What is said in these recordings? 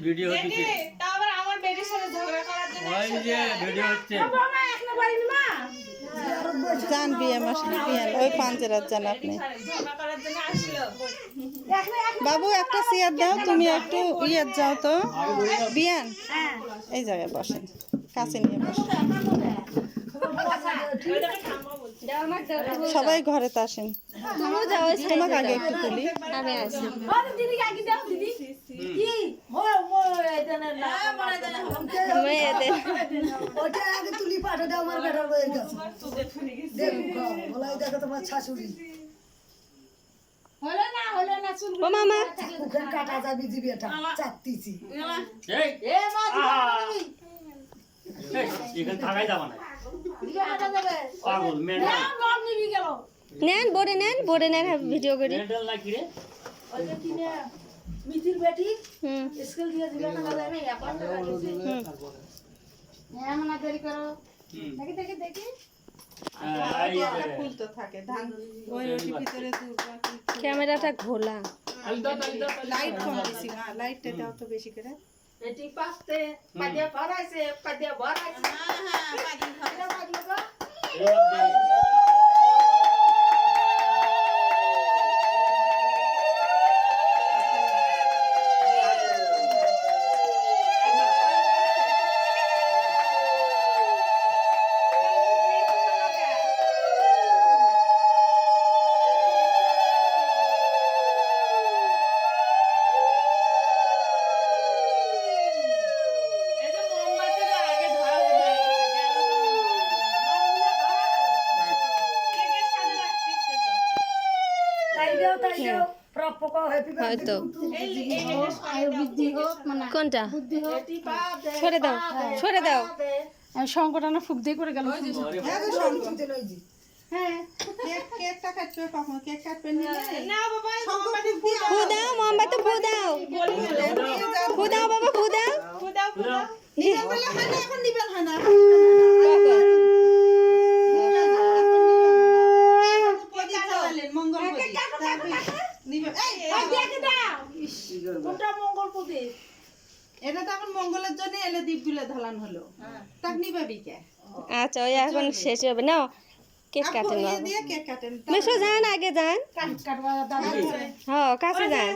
Video হচ্ছে জান বিয়ে মাসলে বিয়ান ওই পাঞ্জেরাত জান আপনি বাবু একটা চেয়ার দাও তুমি একটু ইয়ের যাও তো বিয়ান এই জায়গায় বসেন কাছে নিয়ে বসেন সবাই ঘরে তো আসেন তোমাকে আগে একটু তুলি আমি আসি তুলি পাঠা দাও আমার বেটার বয়ে গেছে দেখো তোমার শাশুড়ি ও মামা মুখের কাটা যাবি দিবি এটা চাচ্তিছি এখানে থাকাই যাবে না পাগল মেন্টাল নেন বোর্ডে নেন ভিডিও করি মেন্টাল নাকি রে মিতির বেটি হুম স্কুল দিয়ে দিল না দাদা আমি এখন হ্যাঁ মনা দেরি করো দেখি দেখি ফুলতে থাকে ধান ওই ভিতরে ক্যামেরাটা ঘোলা লাইট কম বেশি না লাইটটা দাও তো বেশি করে বেটি পাস্তে পাদিয়া ভরাইছে পাদিয়া ভরাইছে হ্যাঁ পাদিয়া হয়তো কোনটা সরে দাও সংকটানো ফুক দিয়ে করে গেল হ্যাঁ কেকটা কাটবে কখন কেক কাটবে না বাবা ফু দাও মোমবাতি ফু দাও বাবা ফু দাও এখন নিবেন হয় না এটা তো এখন মঙ্গলের জন্য এলে দ্বীপগুলো ধালান হলো তাক নিবাবি কে আচ্ছা ওই এখন শেষ হবে না কেক কাটেন দিয়ে কেক কাটেন মেশো যান আগে যান হ্যাঁ কাছে যান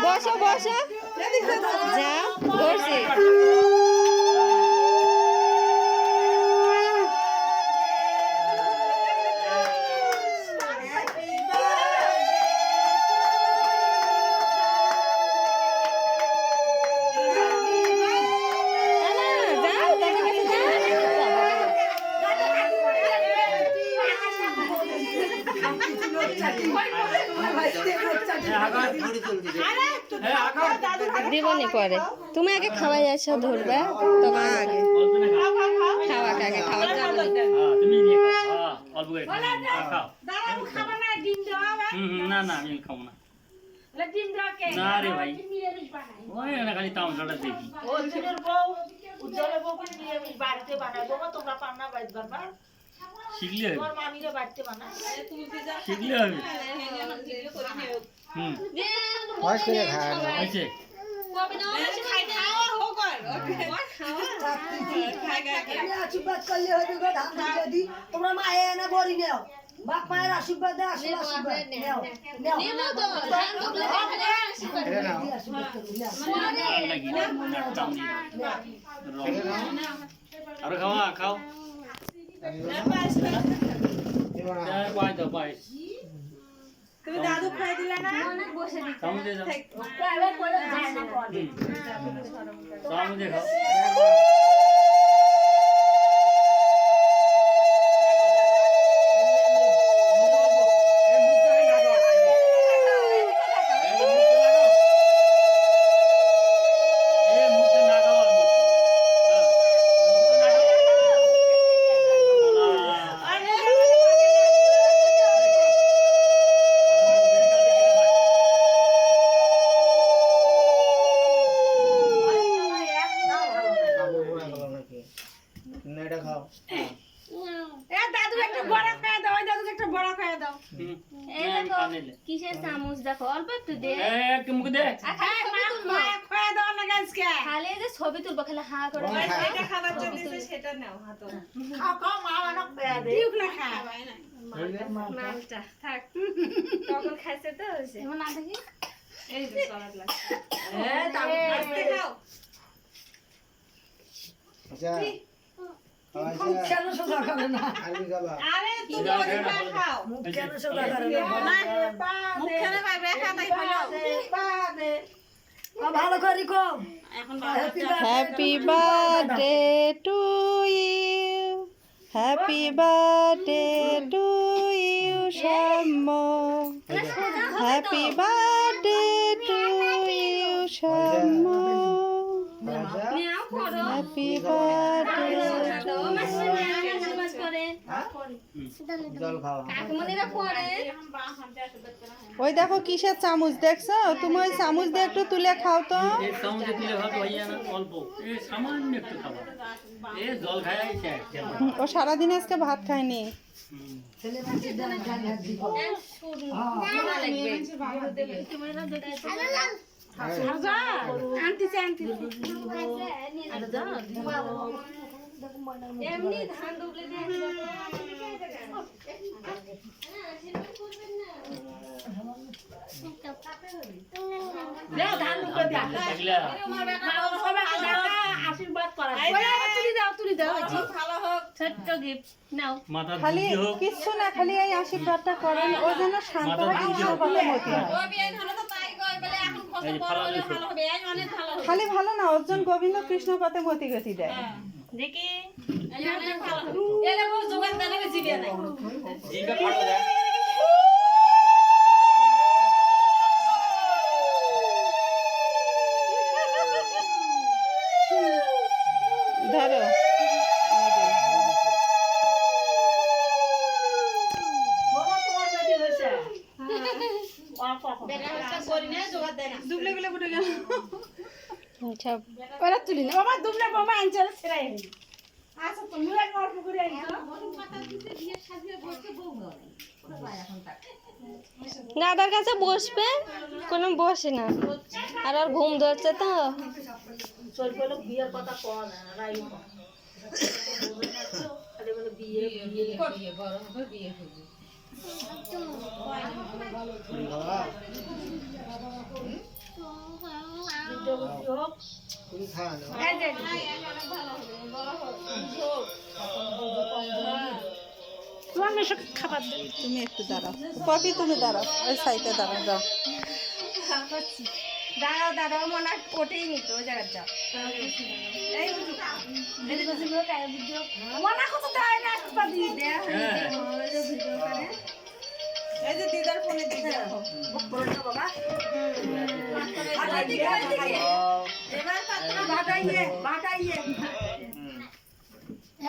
বসো বসো যাও বসি দিবনি পরে তুমি আগে খাওয়াই আসো ধরবা তখন আগে খাওয়া আগে খাওয়া যাবে তুমি নিয়ে খাও অল্প করে খাও না না আমি খাবো না না রে ভাই ওই না খালি তামড়াটা দেখি শিখলে শিখলে হবে হয়েছে আশীর্বাদ করলে হবে গো ধান যদি তোমরা মায়ে না বড়ি নেও বাপ মায়ের আশীর্বাদ দেয় আশীর্বাদ নেও আরো খাওয়া খাও পাই দাও পাই তুমি দাদু খাই দিলে না বসে সামনে যাও সামনে খাও নাইলে কিসের চামচ দেখো অল্প একটু দে একটু মুখ দে খালি এই যে ছবি তুলবো খালি হা করে মালটা থাক তখন খাইছে তো হয়েছে এমন না দেখি এই যে কলার গ্লাস আচ্ছা কেন সোজা করে না আলু গাবা মুখ কেন সোজা করে না ভালো করি কম happy birthday to you happy birthday to you Shyam happy birthday to you Shyam নাও করো হ্যাপি বার্থডে জল খাওয়া কাকুমনিরা পড়ে ওই দেখো কিসের চামচ দেখছো তুমি ওই চামচ দিয়ে একটু তুলে খাও তো এই চামচে তুলে ভাত হইয়া না অল্প এই সামান্য একটু খাবার এই জল খায় শেষ ও সারাদিন আজকে ভাত খায়নি ছেলে মানুষের ডাল ডাল হাত দিব এমনি ধান ডুবলে ছোট্ট গিফট নাও মাথা খালি বুদ্ধি হোক কিচ্ছু না খালি এই আশীর্বাদটা করেন ও যেন শান্ত হয় কৃষ্ণ কথা মতি হয় এই যে ফালালে খালি ভালো না অর্জুন গোবিন্দ কৃষ্ণ পথে মতি গতি দেয় দেখি জিভে ফাটো দেয় ধরো দুবলে গুলো ফুটে গেল আচ্ছা ওরা তুলি না বাবা দুবলে বাবা আনছাল ছেড়াই আচ্ছা তুমি এক অল্প করে আইছো দাদার কাছে বসবে কোনো বসে না আর ওর ঘুম ধরছে তো খাওয়া তুমি খাওয়া তোমার মেশো খাবার দে তুমি একটু দাঁড়াও পপি তুমি দাঁড়াও ওই সাইডে দাঁড়াও যাও দাঁড়াও দাঁড়াও মনে হয় ওঠেই নিত ওই জায়গায় যাও মনা কত দেয় না আশীর্বাদ দিয়ে এই যে দিদার ফোনে দিদা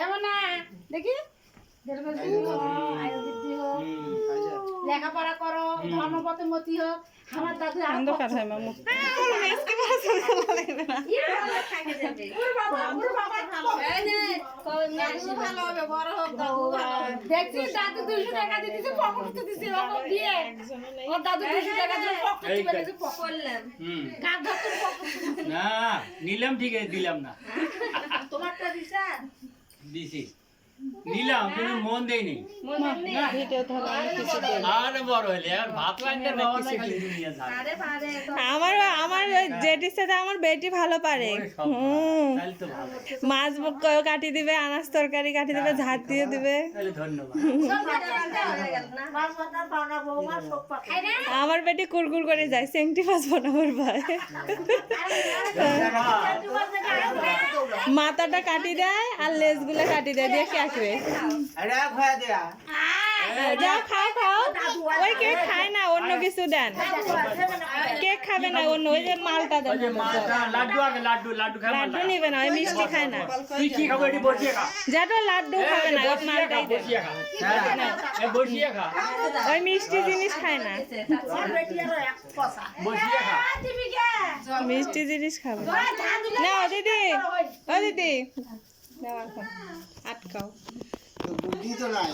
এমন না দেখি লেখাপড়া করো ধর্মপথে মতি হোক আমার দাদু অন্ধকার হয় মামু দেখছি দাদু 200 টাকা দিতেছে পকেট দিতেছে বাবা দিয়ে ওর দাদু 200 টাকা দিয়ে পকেট করলাম গাছ ধরতে পকেট না নিলাম ঠিক আছে দিলাম না তোমারটা দিছা দিছি নিলাম কিন্তু মন দেয়নি ভিডিও ধরো আমি কিছু বলি। আর বড় হইলে আর ভাত রান্নার বাবা না খালি দুনিয়া ছাড় আমার আমার জেঠির সাথে আমার বেটি ভালো পারে তাহলে তো ভালো মাছ কাটি দিবে আনাজ তরকারি কাটি দিবে ঝাড় দিয়ে দিবে তাহলে ধন্যবাদ আমার বেটি কুরকুর করে যায় সেংটি মাছ বানাবার ভাই মাথাটা কাটি দেয় আর লেজগুলো কাটি দেয় দিয়ে কাটবে আরে খাওয়া দেয়া যাও খাও খাও ওই কেক খায় না অন্য কিছু দেন কেক খাবে না অন্য ওই যে মালটা দেন ওই যে মাটা লাড্ডু আগে লাড্ডু লাড্ডু খাবে লাড্ডু নিবে না ওই মিষ্টি খায় না তুই কি খাবে এটি বসিয়ে খা যেটা লাড্ডু খাবে না ওই মালটাই দেন বসিয়ে খা হ্যাঁ এ বসিয়ে খা ওই মিষ্টি জিনিস খায় না বসিয়ে খা মিষ্টি জিনিস খাবে না দিদি ও দিদি নাও এখন আটকাও বুদ্ধি তো নাই